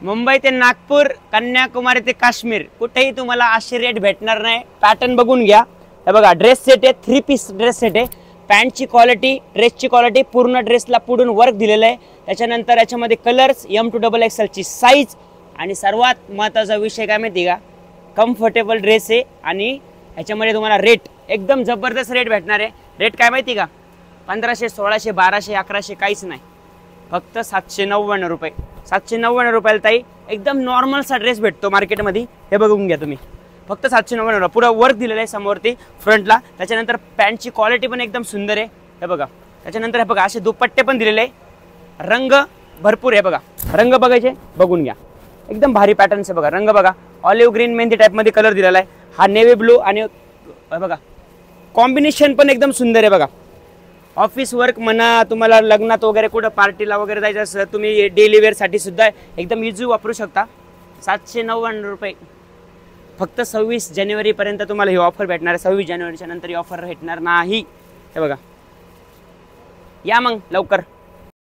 मुंबई ते नागपूर, कन्याकुमारी ते काश्मीर कुठेही तुम्हाला असे रेट भेटणार नाही। पॅटर्न बघून घ्या। हे बघा ड्रेस सेट आहे, 3 पीस ड्रेस सेट आहे। पॅन्टची क्वालिटी, ड्रेसची क्वालिटी, पूर्ण ड्रेसला पुढून वर्क दिलेलं आहे। त्याच्यानंतर याच्यामध्ये कलर्स, M2XXL ची साईज आणि सर्वात महत्त्वाचा विषय काय माहिती का, कम्फर्टेबल ड्रेस आहे आणि याच्यामध्ये तुम्हाला रेट एकदम जबरदस्त रेट भेटणार आहे। रेट काय माहिती का, 1500, 1600, 1200, 1100 काहीच नाही, फक्त 799 रुपये। 799 रुपयाला ताई एकदम नॉर्मल सा ड्रेस भेटतो मार्केटमध्ये। हे बघून घ्या तुम्ही, फक्त 799 रुपये। पुरा वर्क दिलेलं आहे समोरती फ्रंटला। त्याच्यानंतर पॅन्टची क्वालिटी पण एकदम सुंदर आहे। हे बघा, त्याच्यानंतर हे बघा असे दुपट्टे पण दिलेले आहे। रंग भरपूर आहे, बघा रंग बघायचे बघून घ्या, एकदम भारी पॅटर्न्स आहे। बघा रंग बघा, ऑलिव्ह ग्रीन मेहंदी टाइप मध्ये कलर दिलेला आहे। हा नेव्ही ब्लू आणि बघा कॉम्बिनेशन पण एकदम सुंदर आहे। बघा ऑफिस वर्क म्हणा, तुम्हाला लग्नात वगैरे कुठं पार्टीला वगैरे जायचं असेल, तुम्ही डेली वेअरसाठी सुद्धा एकदम इझी वापरू शकता। 799 रुपये, फक्त 26 जानेवारीपर्यंत तुम्हाला ही ऑफर भेटणार आहे। 26 जानेवारीच्या नंतर ही ऑफर भेटणार नाही। हे बघा, या मग लवकर।